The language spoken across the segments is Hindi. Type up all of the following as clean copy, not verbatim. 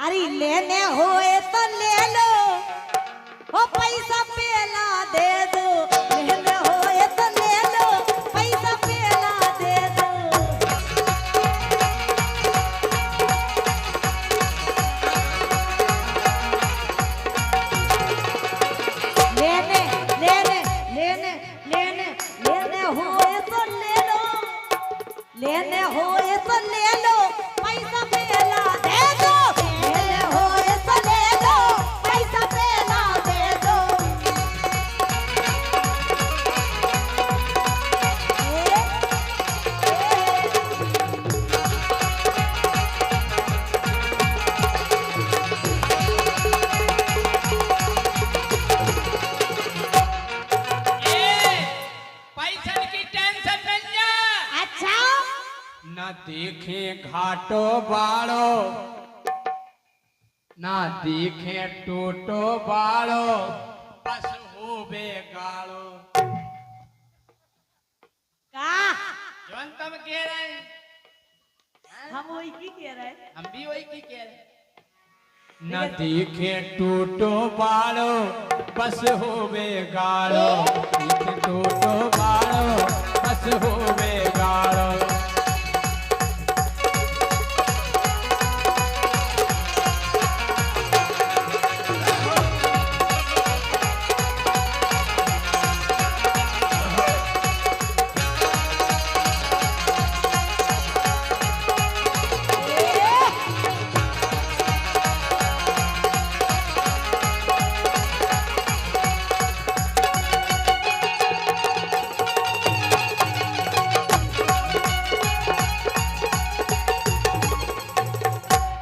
अरे लेने होए तो ले लो, ओ पैसा पेला दे दो। लेने होए तो ले लो, पैसा पेला दे दो। लेने लेने लेने लेने लेने होए तो ले लो, लेने होए तो ले लो, पैसा पेला दे दो। लेने होए तो ले लो, पैसा पेला दे दो। पैसन की टेंशन नहीं है। अच्छा ना देखे घाटो बाड़ो, ना देखे टोटो बाड़ो, बस होबे गाड़ो। का जोन तुम कह रहे हैं, हम वही की कह रहे हैं। हम भी वही की कह रहे हैं। न देखे टूटो बाड़ो, बस होवे गाड़ो। देखे टूटो बाड़ो, बस होवे गाड़ो।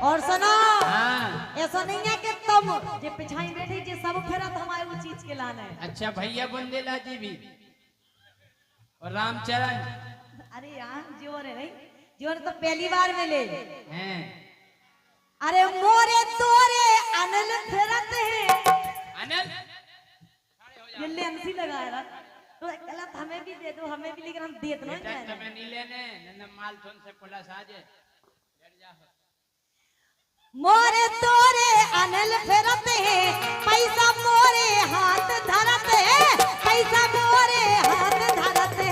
और सुनो, हाँ। ऐसा नहीं है कि तुम जे पिछाई बैठी जे सब फेरत हमारे वो चीज के लाना है। अच्छा भैया बुंदेला जी भी और रामचरण अरे यार जोर है नहीं, जोर तो पहली बार मिले हैं। अरे मोरे तोरे अनल फेरत है। अनल ये लेंसी लगाया ना तो गलत हमें भी दे दो, हमें भी, लेकिन हम देत नहीं बेटा है। तुम्हें नहीं लेने, न माल थोन से पुलिस आ जाए। डर जाओ। मोरे तोरे अनल फेरत है, पैसा मोरे हाथ धरत है, पैसा मोरे हाथ धरत है।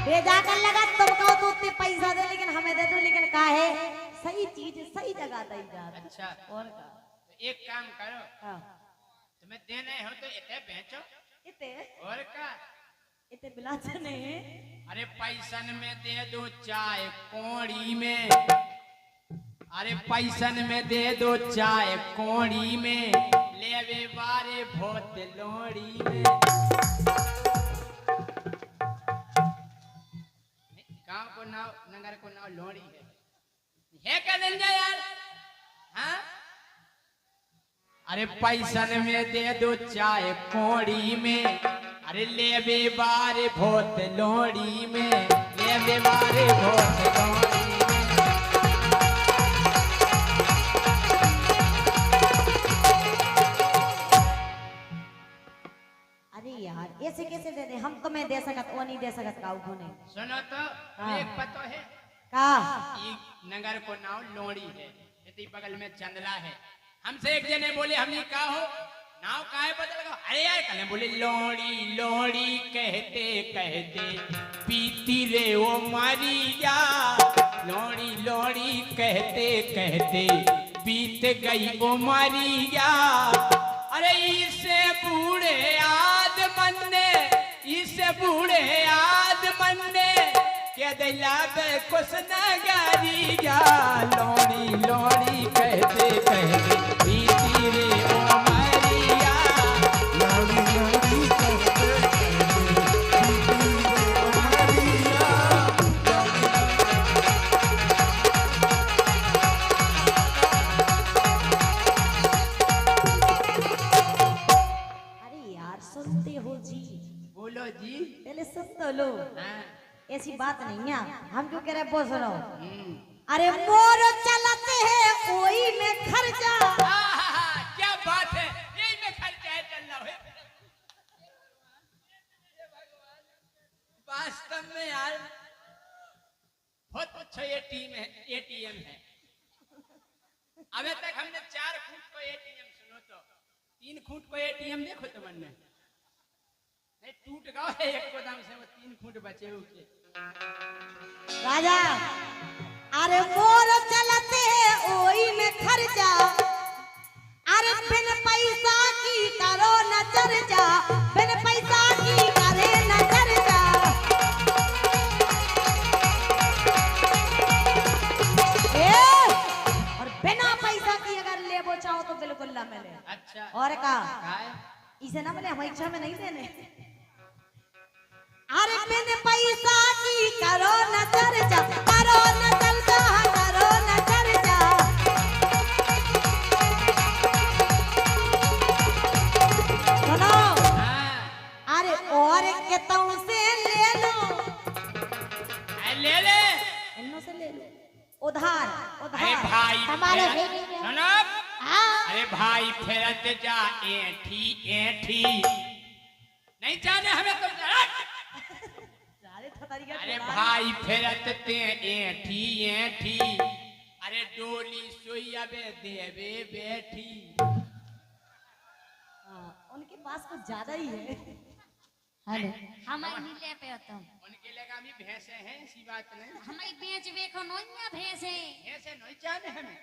भेजा कर लगा तुम कहो तो उतने पैसा दे, लेकिन हमें दे दो, लेकिन का है सही चीज सही जगह दे जा। अच्छा और का तो एक काम करो, हाँ, तुम्हें देने हो तो इतने बेचो। इते और का इते बिलाचन है। अरे पैसन में दे दो चाय कोड़ी में, अरे पैसन में दे दो चाय कोड़ी में, लेवे बारे भोत लोड़ी में। गांव को नाव नगर को नाव लोड़ी है क्या धंधा यार? हाँ अरे पैसन में दे दो चाय कोड़ी में, अरे लेवे बारे भोत लोड़ी में, लेवे बारे भोत लोड़ी में। अरे यार ऐसे कैसे दे दे, हम तुम्हें दे सकत वो नहीं दे सकत काऊ को नहीं। सुनो तो हाँ। एक पतो है, का ये नगर को नाव लोड़ी है, इतनी बगल में चंदला है। हमसे एक जने बोले हमने कहा हो नाव काहे बदल गो? अरे यार कने बोले लोड़ी लोड़ी कहते कहते पीती रे वो मरी जा। लोड़ी लोड़ी कहते कहते बीत गई वो मरी जा। अरे इससे बूढ़े आदमन ने, इससे बूढ़े आदमन ने के दिला बे कुछ नगारी जा। लोड़ी लोड़ी कहते कहते बीती रे ओ मरिया। लोड़ी लोड़ी कहते कहते बीती रे ओ मरिया। अरे यार सुनते हो जी, बोलो जी। पहले सुन तो लो। हाँ। ऐसी बात नहीं है, हम क्यों कह रहे बोल सुनो। अरे मोर चलते हैं ओई में खर्चा। क्या बात है, यही में खर्चा है चल रहा है। अच्छा एटीएम है। अबे तक हमने 4 फुट को एटीएम सुनो तो 3 फुट को एटीएम देखो तो मन नहीं टूट गया है एक गोदाम से, वो 3 फुट बचे हुए। राजा अरे मोर चलते ओई में खर्चा, अरे बिन पैसा की करो न चर्चा, बिन पैसा की करे न चर्चा। और बिना पैसा की अगर लेबो चाहो तो बिल्कुल ना मिले। अच्छा और का है इसे ना मिले, हम इच्छा में नहीं देने। अरे बिन पैसा की करो न चर्चा, करो न चर्चा, करो न चर्चा। सुनो अरे और कितों से ले लो, ले इन्हों से ले लो उधार अरे उधार। भाई हमारे सुनो अरे भाई फेरत जा एठी नहीं जाने हमें तुम अरे भाई फेरत ते एठी अरे डोली सोइया बे देवे बैठी। उनके पास कुछ ज्यादा ही है। हेलो हमारी नीले पे तुम उनके लगा भी भैंसे हैं, ऐसी बात नहीं। हमारी बेच बेखो नोइया भैंसे भैंसे नहीं जाने हमें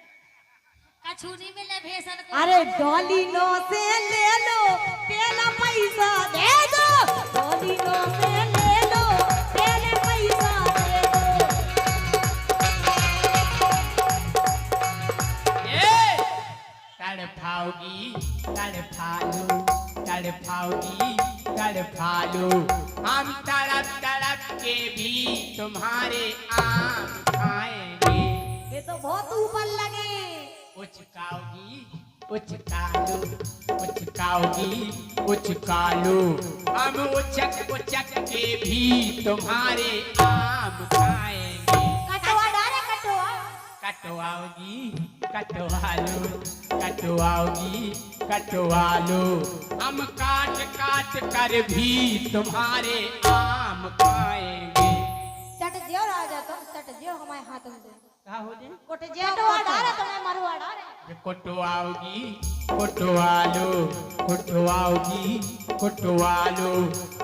कछुरी मिले भैंसन को। अरे डॉली नो से ले लो, पहला पैसा दे दो। डॉली नो से ले लो, पहले पैसा दे दो। ये तड़फाओगी तड़फालो हम तड़प के भी तुम्हारे आम खाएंगे। ये तो बहुत ऊपर लगे। उचकालो हम उचक के भी तुम्हारे आम खाएंगे। कटवा डाले कटवा। कटवालो हम काट कर भी तुम्हारे आम खाएंगे। सट जियो राजा, तुम सट जियो हमारे हाथों से। क्या हो जाए कोट जियो कटवा डाले तुम्हें मरवा डाले। कुटवालो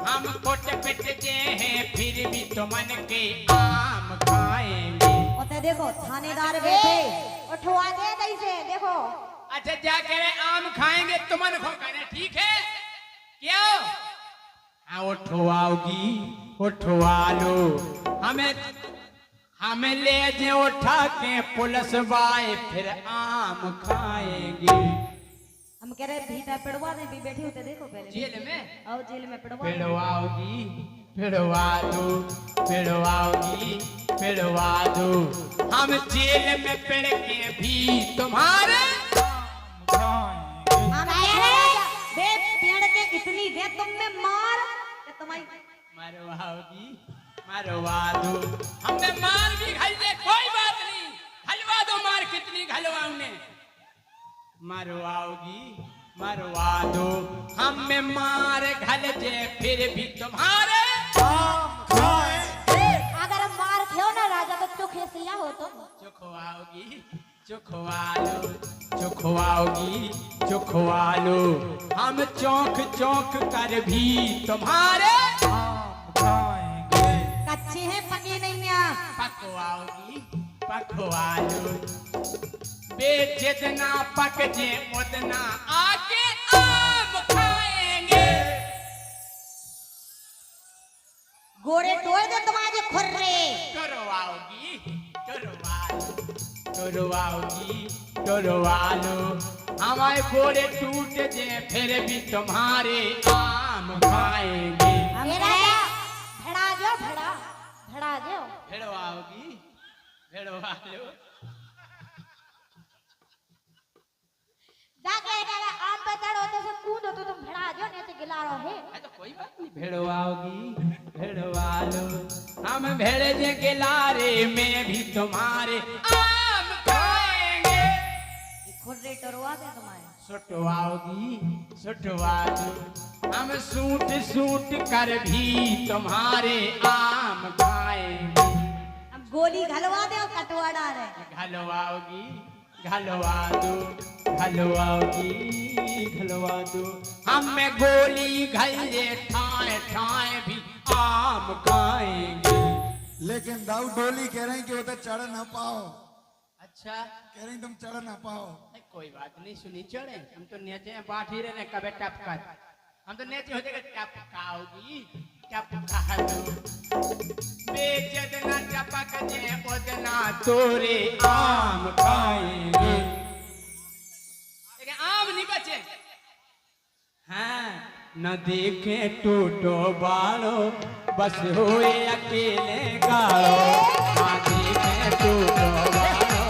हम कोट पिट जे हैं फिर भी तुमन के आम खाएंगे। ओते देखो थानेदार बैठे, उठवा दे कैसे देखो। अच्छा जाके आम खाएंगे तुमन को कहने ठीक है क्यों? हाँ उठवालो हमें ले जे उठा के पुलिस वाए फिर आम खाएंगे। हम कह रहे भीतर पिड़वा दे, भी बैठी होते देखो पहले जेल में आओ जेल में पिड़वा। पिड़वा दो हम जेल में पिड़ के भी तुम्हारे हम कह रहे दे पेड़ के इतनी दे तुम में मार कि तुम्हारी मरवा दो हमने मार भी घल दे कोई बात नहीं, घलवा दो मार कितनी घलवाऊ ने। मरवा दो हमें मार घल जे फिर भी तुम्हारे आम खाएंगे। अगर हम मार खेओ ना राजा तो चोखे सिया हो तुम। चुखवालो हम चौंक कर भी तुम्हारे आम खाएंगे। कच्चे हैं पके नहीं हैं। पकवालो बेजितना पक जे उतना आके आम खाएंगे। गोरे तोड़ दे तुम्हारे खुर्रे। टोरवालो हमारे गोरे टूट जे फिर भी तुम्हारे आम खाएंगे। भड़ा जाओ भड़ा जाओ। भेड़वालो जाके अगर आम पे चढ़ो तो से कूदो तो तुम भड़ा जाओ, नहीं तो गिला रहो है। तो कोई बात नहीं भेड़वालो हम भेड़ जे गिलारे में भी तुम्हारे आम खाएंगे। खुर्रे टरवा दे तुम्हारे। सुटवालो हम सूट कर भी तुम्हारे आम खाएंगे। हम गोली घलवा दे और कटवा डाले। घलवाओगी घलवा दो घलवाओगी घलवा दो हमें गोली घले ठाए ठाए भी आम खाएंगे। लेकिन दाऊ डोली कह रहे हैं कि उधर चढ़ ना पाओ। अच्छा कह रही तुम चढ़ ना पाओ। कोई बात नहीं, सुनी चढ़े हम तो नीचे हैं, बाट ही रहे कबे टपका हम तो नीचे हो जाएगा। टपकाओगी टपका दो बेजदना टपक जे उतना तोरे आम खाएंगे। लेकिन आम नहीं बचे। हाँ न देखे टूटो बालो बस होए अकेले गालो। न देखे टूटो बालो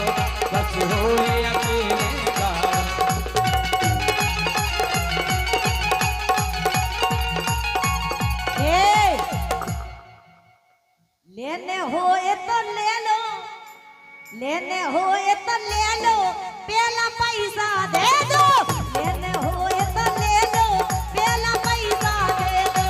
बस होए अकेले गालो। ए, लेने होए तो ले लो, लेने होए तो ले लो, पहला पैसा दे दो। लेने होए तो ले लो, पहला पैसा दे दो।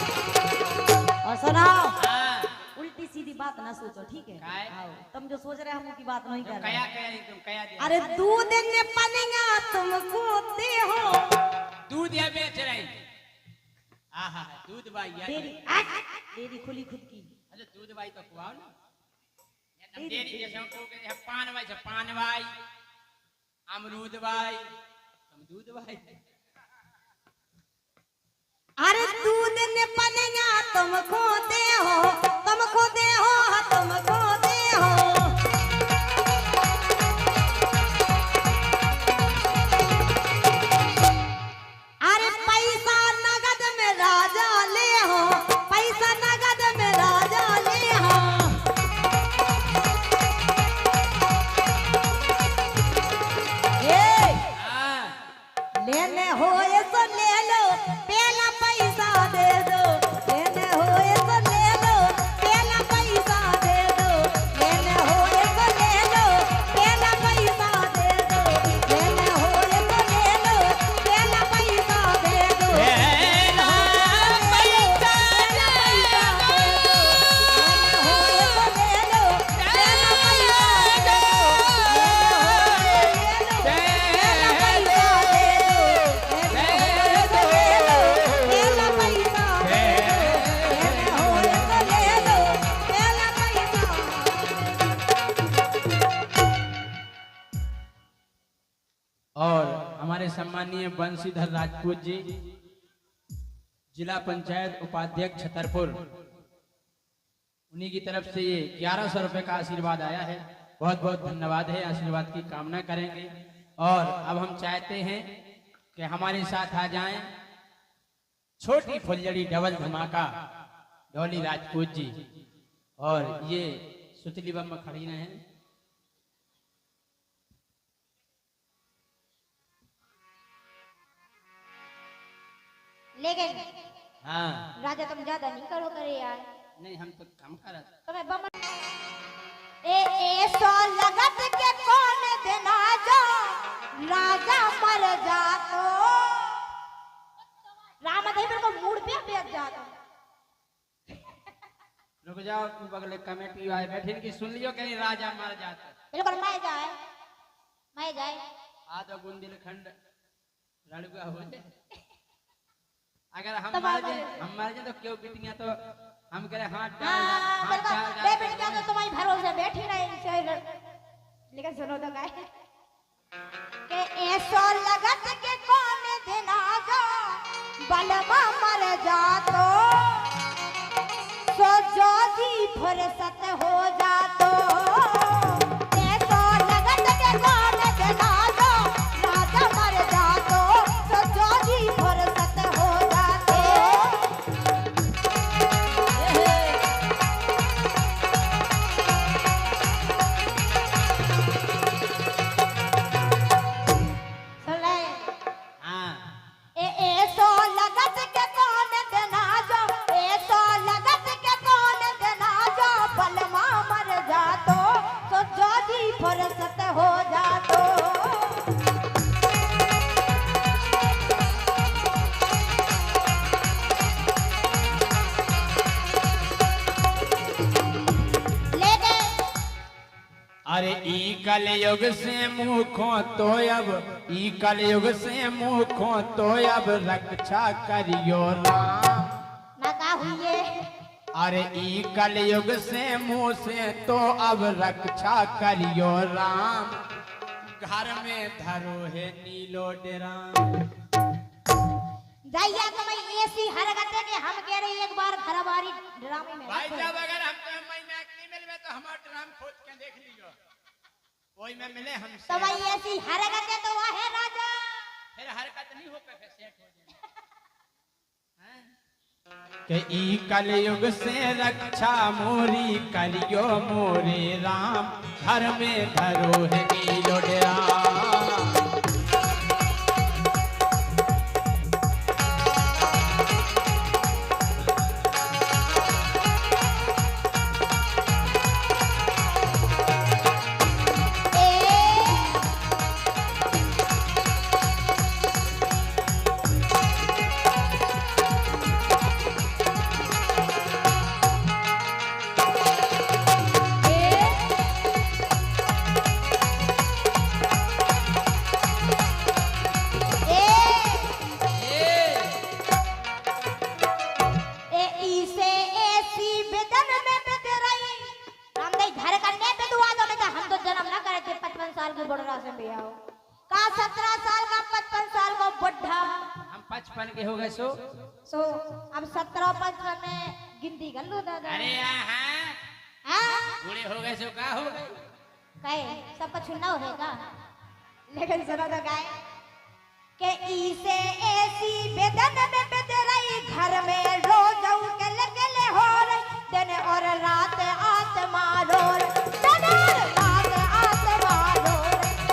और सुनाओ, हाँ उल्टी सीधी बात ना सोचो, ठीक है? काय? आओ, तुम जो सोच रहे हो हम उनकी बात नहीं कर रहे। कया कया नहीं तुम कया दिया। अरे दूध ने पनिया तुमको दे हो। दूध या बेच रही। आहा दूध बाई या डेरी डेरी खुली खुद की। अच्छा दूध बाई तो खुआओ ना। तुम डेरी जैसे हमको कहते हैं पान बाई से पान बाई, अमरूद बाई, तुम दूध बाई। अरे दूध ने पनिया तुमको दे हो, तुमको दे हो, तुमको दे हो। अरे पैसा नगद में राजा ले हो, पैसा नगद में राजा ले हो। ए, हाँ लेने होए तो ले लो, पहला पैसा दे दो। लेने होए तो ले लो, पहला पैसा दे दो। लेने होए तो ले लो, पहला पैसा दे दो। लेने होए तो ले लो, पहला पैसा दे दो। पहला पैसा और हमारे सम्मानीय बंशीधर राजपूत जी, जिला पंचायत उपाध्यक्ष छतरपुर, उन्हीं की तरफ से ये 1100 रुपए का आशीर्वाद आया है। बहुत बहुत धन्यवाद है, आशीर्वाद की कामना करेंगे। और अब हम चाहते हैं कि हमारे साथ आ जाएं छोटी फुलझड़ी डबल धमाका डॉली राजपूत जी, और ये सुतली बम में खड़ी रहे। लेकिन हाँ राजा तुम ज्यादा नहीं करो करे यार। नहीं हम तो कम कर तुम्हें बम ए सो लगत के कौन देना जो राजा मर जा तो रामदेव को मूड पे बैठ जाता। रुक जाओ, तू बगले कमेटी वाले बैठे कि सुन लियो कहीं राजा मर जाता। बिल्कुल मैं जाए आधा बुंदेलखंड लड़ुआ हो जाए। अगर हम तब मर आप- जाए तो क्यों बिटियां तो हम कह रहे हाथ हाँ, डाल बिल्कुल हाथ बे डाल बेटिया तो तुम्हारी भरोसे बैठी रही। लेकिन सुनो तो गाय के ऐसो लगत के कौन देना जो बलवा मर जा तो सो जो जी फुर्सत हो जा तो। ऐसो लगत के कौन देना जो राजा मर जा तो सो जो जी फुर्सत हो जा तो। सुन ले हाँ ऐसो लगत के कौन देना जो ऐसो लगत के कौन देना जो कलयुग से मुँह खो तो अब, ई कलयुग से मुँह खो तो अब रक्षा करियो राम। ना का हुई है अरे ई कलयुग से मुँह से तो अब रक्षा करियो राम। घर में धरो है नीलो डेराम। जाइए तो मैं ऐसी हरकतें के हम कह रहे एक बार घरवारी ड्रामे में भाई साहब अगर हमको महीना नहीं मिलवे तो हमारा ड्राम खोज के देख लीजिए, कोई में मिले हमसे। तो भाई ऐसी हरकतें तो वह है राजा। फिर हरकत नहीं हो पे फिर सेट हो जाए। कि ई कलयुग से रक्षा मोरी करियो मोरे राम। घर में धरो है नीलो डेराम। का 17 साल का 55 साल का बुढ़ा। हम 55 के हो गए सो अब 17 55 में गिनती कर लो दादा। अरे हाँ हाँ बूढ़े हो गए सो का हो गए कहे सब कुछ ना होगा। लेकिन सुनो तो गाय के इसे ऐसी बेदन में बेदराई घर में रोज के लगे हो रही दिन और रात आत्मा रो दिन और रात आत्मा रो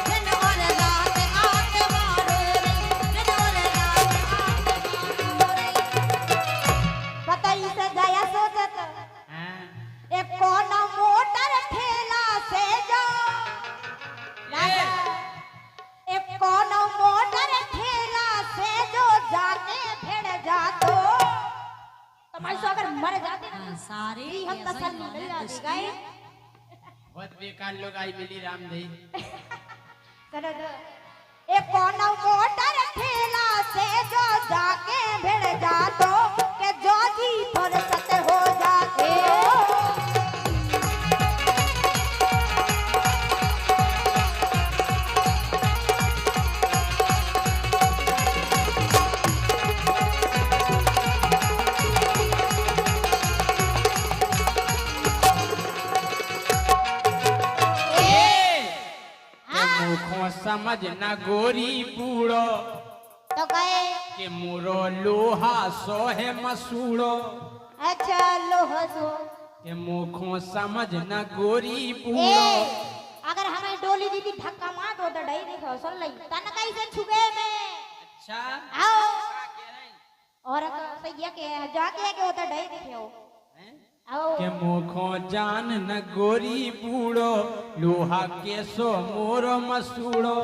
दिन और रात आत्मा रो दिन और रात आत्मा रो। पता ही से गया सोचत हाँ एक कोना मोटर ठेला से जो एक कोना मोटर ठेला से जो जाके भिड़ जा तो तुम्हारी सो अगर मर जाते ना सारी हम तसल्ली मिल जाती गाय। बहुत बेकार लोग आई मिली रामदेव। चलो तो एक कोना मोटर ठेला से जो जाके भिड़ जा तो के जो जी फुर्सत हो जाते। मुखो समझ न गोरी बूढ़ो तो कहे के मुरो लोहा सोहे मसूड़ो। अच्छा लो हसो के मुखो समझ न गोरी ए बूढ़ो। अगर हमें डोली दीदी धक्का मार दो तो डई देखो सुन लई तन कैसे छुगे में अच्छा आओ क्या कह रहे हैं? और सैया के जाके के होता डई देखो हैं? आओ के मुखो जान न गोरी बूढ़ो लोहा के सो मोरो मसूड़ो।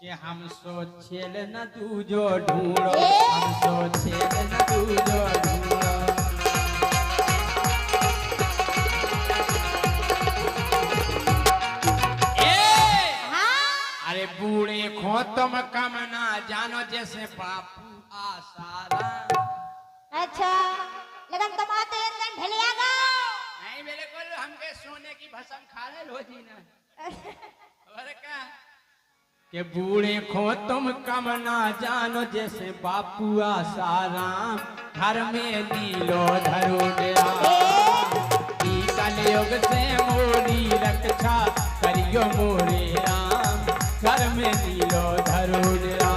के हम सो छेल न दूजो ढूंढो हम सो छेल न दूजो ढूंढो। हाँ अरे बूढ़े खो तुम कम ना जानो जैसे बापू आसारा। अच्छा लेकिन तुम आते इंजन ढलिया गाओ नहीं मेरे को हमके सोने की भसम खा ले लो जी ना। और क्या के बूढ़े खो तुम कम ना जानो जैसे बापू आसाराम। घर में नीलो धरो डेरा ई कलयुग से मोरी रक्षा करियो मोरे राम। घर में नीलो धरो डेरा।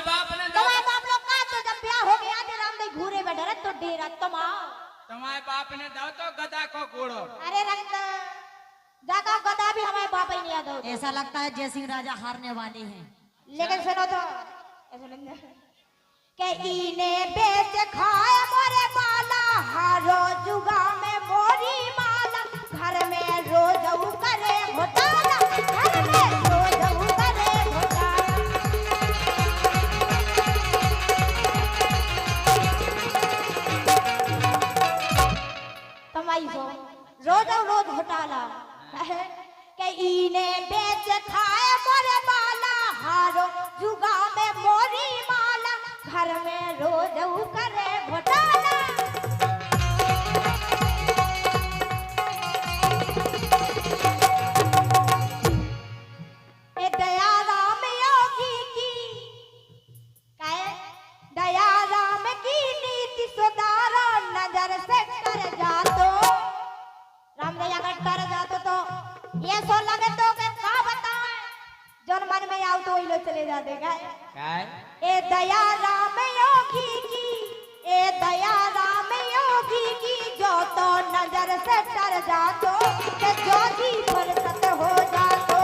तुम्हारे बाप ने दो तुम्हारे बाप लोग का तो जब ब्याह हो गया थे राम दे घूरे में डरे तो डेरा तुम आओ। तुम्हारे बाप ने दो तो गधा को घोड़ो। अरे रंग जाका गदा भी हमारे बाप ही नहीं याद हो। ऐसा लगता है जयसिंह राजा हारने वाले हैं। लेकिन सुनो तो के इने बेच खाए मोरे बाला हारो जुगा में मोरी माला घर में रोज उ करे घोटाला घर में रोज उ करे घोटाला। तमाई सो रोज घोटाला के इने बेच खाए मोरे बाला हारो जुगा में मोरी माला घर में रोज उ करे घोटाला। ए दया राम योगी की काहे दया राम की नीति सुधारो नजर से कर जातो राम दया कर जातो तो ये सो लगे तो के का बताए जौन मन में आओ तो इलो चले जाते काय ए दया राम योगी की ए दया राम योगी की जो तो नजर से डर जातो के जोगी फुर्सत हो जातो।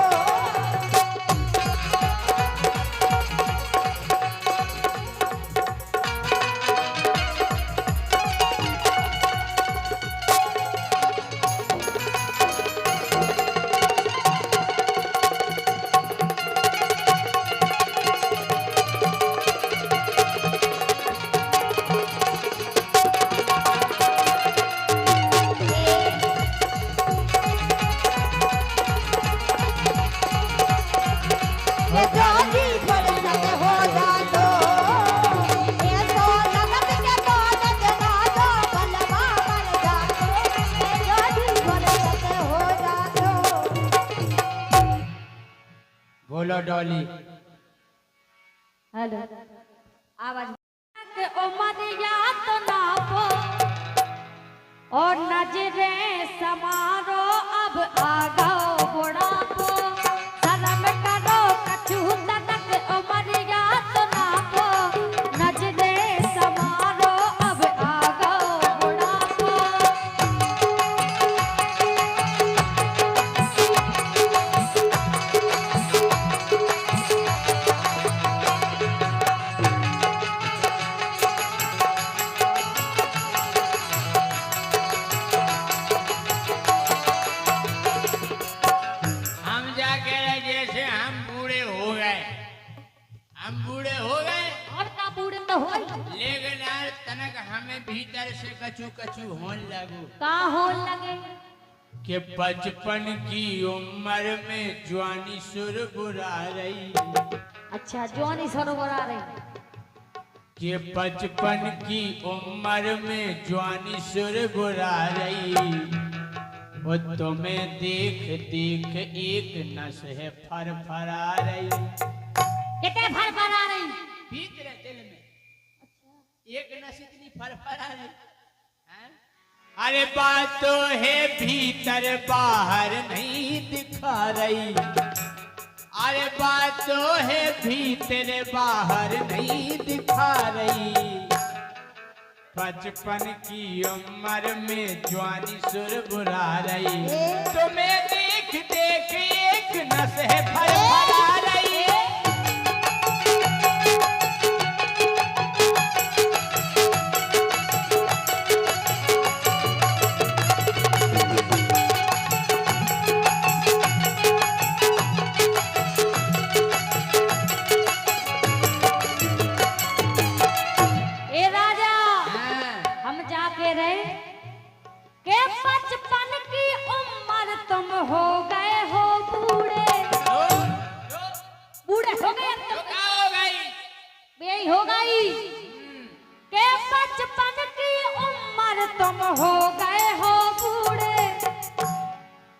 बोलो डॉली। हेलो आवाज के उमरिया तो नापो और नजरे समारो अब आगाओ बुढ़ापो शर्म करो कछु तनक उमरिया तो नापो नजरे समारो अब आगाओ बुढ़ापो। हम जाके जैसे हम बूढ़े हो गए और का बूढ़े तो हो लेकिन यार तनक हमें भीतर से कछु कछु होने लगू का हो लगे कि बचपन की उम्र में जवानी सुर बुरा रही अच्छा जवानी सरोवर आ रही कि बचपन की उम्र में जवानी सुर बुरा रही वो तुम्हें देख देख एक नस है फरफरा रही कितने भर भर आ रही भीतर दिल में एक नस इतनी फरफरा रही हैं? अरे बात तो है भीतर बाहर नहीं दिखा रही अरे बात तो है भीतर बाहर नहीं दिखा रही बचपन की उम्र में जवानी सुर बुरा रही तुम्हें देख देख एक नस है फरफरा रही ए राजा हम जाके रहे के बचपन की उम्र तुम हो गए हो बूढ़े बूढ़े हो गए अब तुम क्या हो गई यही हो गई के बचपन की उम्र तुम हो गए हो बूढ़े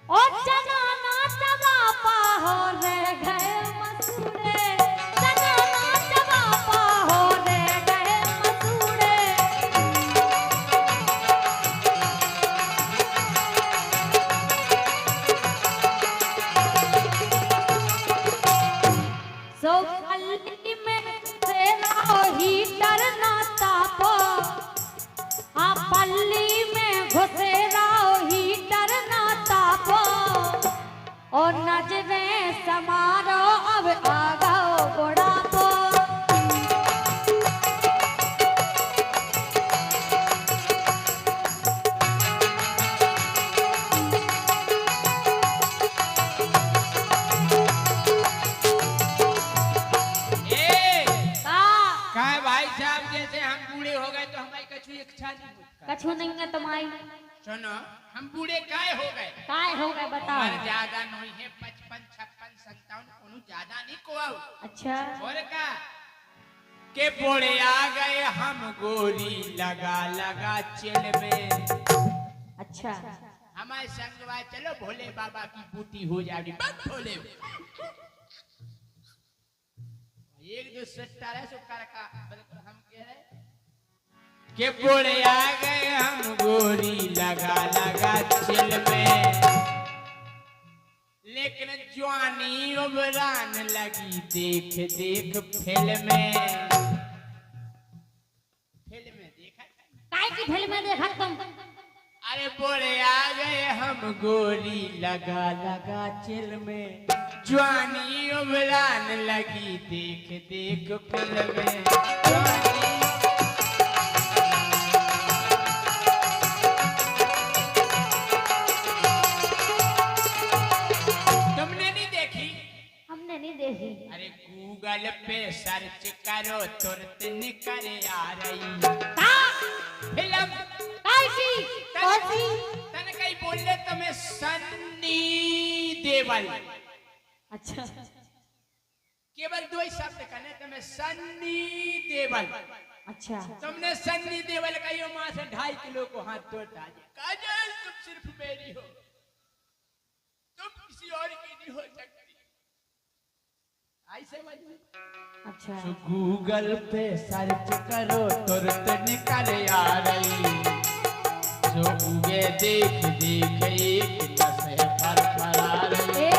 और जनाना चबापा हो रह गए मसूड़े जनाना चबापा हो रह गए मसूड़े। सो में तेरा हीटर ना तापो, हाँ पल्ली में घुसेरा हीटर ना तापो, और नजरे समारो अब आगाओ बुढ़ापो। कहा भाई साहब जैसे हम बूढ़े हो गए तो हमारी कछु इच्छा नहीं होती। कछु नहीं है तुम्हारी। सुनो हम बूढ़े काय हो गए? काय हो गए बताओ। उम्र ज्यादा नहीं है, 55, 56, 57 कोनो ज्यादा नहीं को आओ। अच्छा और का के बूढ़े आ गए हम गोरी लगा लगा चिल में। अच्छा हमारे संगवा चलो भोले बाबा की बूटी हो जाएगी। बस भोले एक दो सट्टा है सुकार का हम कह रहे के बूढ़े आ गए हम गोरी लगा लगा चिल में, लेकिन जवानी उबरान लगी देख देख फिल्म में। देखा काय की फिल्म में देखा तुम? अरे बूढ़े आ गए हम गोरी लगा लगा चिल में, जवानी उबरान लगी देख देख फिल्म में। जवानी तुमने नहीं देखी? हमने नहीं देखी। अरे गूगल पे सर्च करो तुरंत निकल आ रही फिल्म। कैसी? कौन सी? तन कहीं बोले तुम्हें सन्नी देवल। अच्छा केवल दो ही शब्द कहने तुम्हें सन्नी देवल। अच्छा तुमने सन्नी देवल का यो मां से 2.5 किलो को हाथ तोड़ दिया। काजल तुम सिर्फ मेरी हो, तुम किसी और की नहीं हो सकती। आई समझ में? अच्छा तो गूगल पे सर्च करो तुरंत निकल आ रही, जो उगे देख देख एक दस फर फरा रही। ए?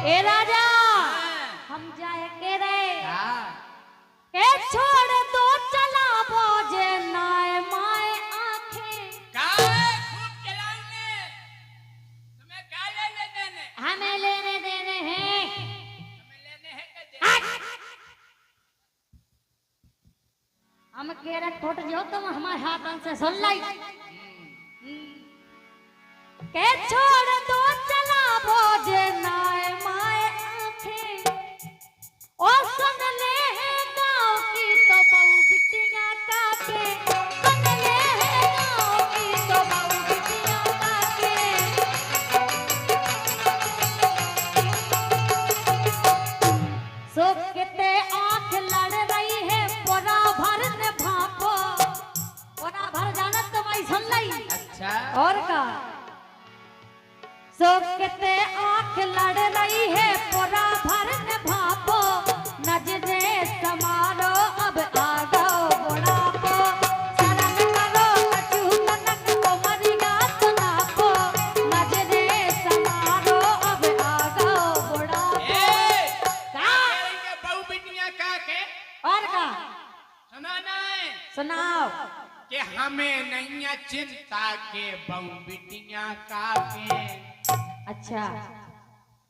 ए राजा हम जाए के रे ए छोड़ दो चला बोझे नाय माय आंखें। खूब चलाऊंगे तुम्हें, क्या लेने देने? हमें लेने देने हैं। तुम्हें लेने हैं क्या देने? हम कह रहे फुट जो तुम हमारे हाथों से सुन लाई के छोड़ दो चला बोझे नाय माय आंखें, और सुन ले है गाँव की तो बहू बिटिया काके, सुन ले है गाँव की तो बहू बिटिया काके। सो किते आँख लड़ रही है पोरा भर ने भापो। पोरा भर जाना तो भाई सुन लाई। अच्छा और का सो किते आँख लड़ रही है पोरा भर ने भापो, नजरे समारो अब आ जाओ बुढ़ापो। शरण करो कछु कनक उमरिया सुनापो, नजरे समारो अब आ जाओ बुढ़ापो। बहु बिटिया का के और का सुनाना है सुनाओ। कि हमें नहीं है चिंता के बहु बिटिया का के। अच्छा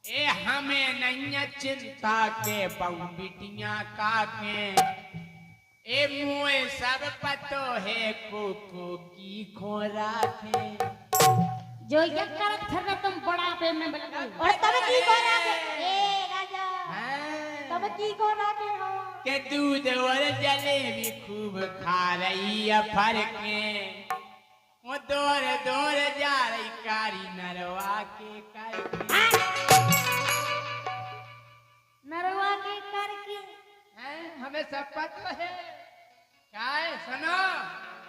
ए हमें नहीं है चिंता के बहु बिटिया का के। ए मुए सब पतो है कोको की खोराक है। जो ये करत थे तुम बुढ़ापे में बिल्कुल। और तब की को राखे ए राजा, तब की को राखे हो के दूध और जलेबी खूब खा रही है फरके। वो दौड़ दौड़ जा रही कारी नरवा के करके। नरवा के करके हमें सब पता है। क्या है सुनो?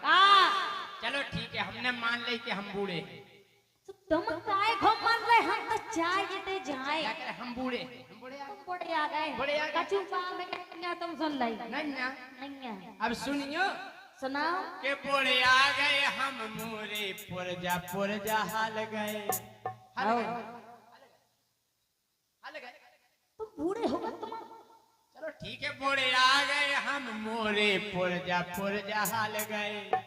का चलो ठीक है, हमने मान ली कि हम बूढ़े हैं। तो तुम काय घुमन रहे हम तो चाय जीते जाए क्या करे हम बूढ़े आ गए। तुम बड़े आ गए बड़े आ गए। कछु काम में क्या तुम सुन लाई नहीं ना नहीं है अब सुनियो सुनाओ के बूढ़े आ गए हम मोरे पुरजा हाल गए हाल गए हाल गए। तुम बूढ़े हो गए तुम चलो ठीक है बूढ़े आ गए हम मोरे पुरजा हाल गए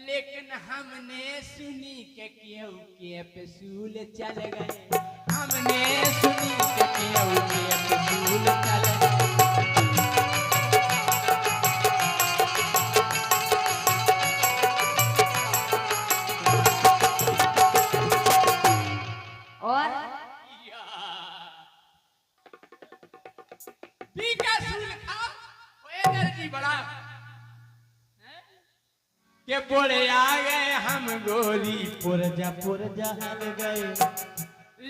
लेकिन हमने सुनी के केहू के पसूल चल गए हमने सुनी के केहू के पसूल चल गए। और सूल खाओ वो एनर्जी बढ़ा के बोले आ गए हम गोरी पुरजा हाल गए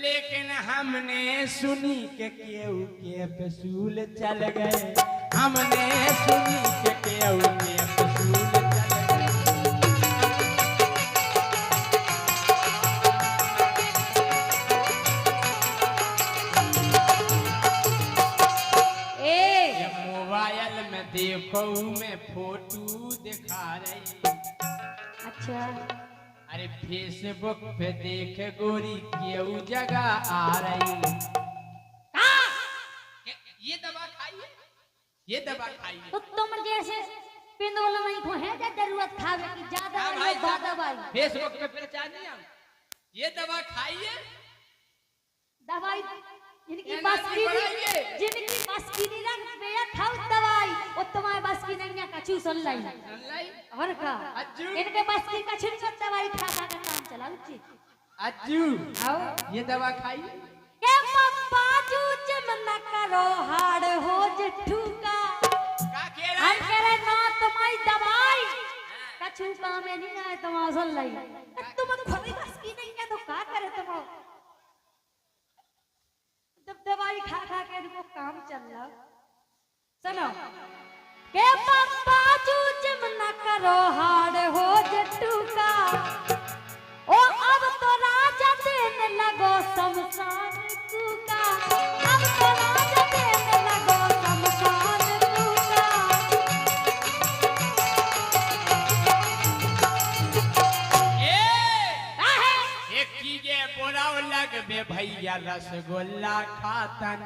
लेकिन हमने सुनी के केहू के पसूल चल गए हमने सुनी के केहू के पसूल चल गए। ये मोबाइल में देखो मैं फोटो दिखा रही अच्छा अरे फेसबुक पे देख गोरी केहू जगह आ रही ये दवा खाइए ये दवा खाइए तो तुम जैसे पिंडोला नहीं को है जा जरूरत खावे की ज्यादा हाँ नहीं भाई, दवाई फेसबुक पे प्रचार नहीं हम ये दवा खाइए दवाई जिनकी एनर्जी बस की बढ़ाइए। जिनकी बस की नहीं रंग पे खाओ दवाई वो तुम्हारे बस की नहीं है कछु सुन लाई सुनलाई और का अज्जू। इनके बस की कछु नहीं दवाई खा खा के काम चला उची अज्जू आओ ये दवा खाइए के पप्पा जू जमना करो हाड़ हो जट्ठू का का कह रहा हम है कह रहे ना तुम्हारी दवाई कछु काम में नहीं आए तुम सुन लाई तुम खुद बस की नहीं है तो का करे तुम जब दवाई खा खा के इनको काम चल रहा सुनो के पप्पा जू जमना करो हाड़ हो जट्टू का ओ अब तो राजा देने लगो शमशान कूका अब तो राजा देने लगो शमशान कूका काहे एक चीजे बोलाओ लग बे भैया रसगुल्ला खातन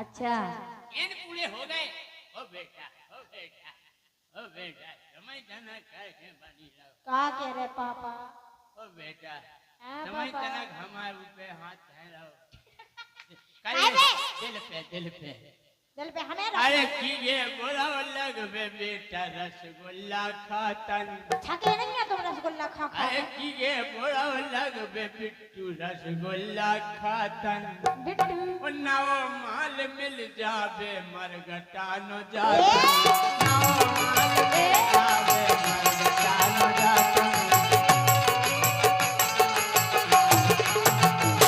अच्छा इन पूरे हो गए ओ बेटा समय जना करके बनी रहो का कह रहे पापा ओ बेटा हाँ, समय पापा। जना हमारे पे हाथ है रहो अरे! दिल पे दिल पे हमें अरे की ये बोलाओ लग बे बेटा रसगुल्ला खातन थके नहीं है तुम रसगुल्ला खा खा अरे की ये बोलाओ लग बे बिट्टू रसगुल्ला खातन बिट्टू ओ नवो माल मिल जावे मरगटा न जाता नवो माल मिल जावे मरगटा न जाता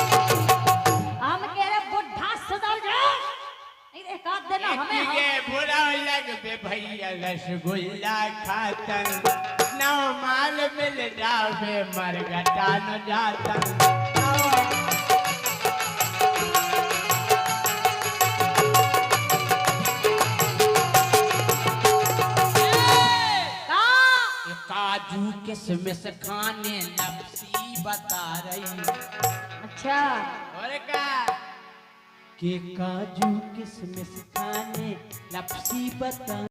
हम कह रहे बुढ़ा सुधर जाओ नहीं एक आध दिन हमें ये बुरा लग बे भैया रसगुल्ला खातन नव माल मिल जावे मरगटा न जाता का काजू किसमिस खाने नफसी बता रही अच्छा और का के काजू किसमिस खाने लपसी बता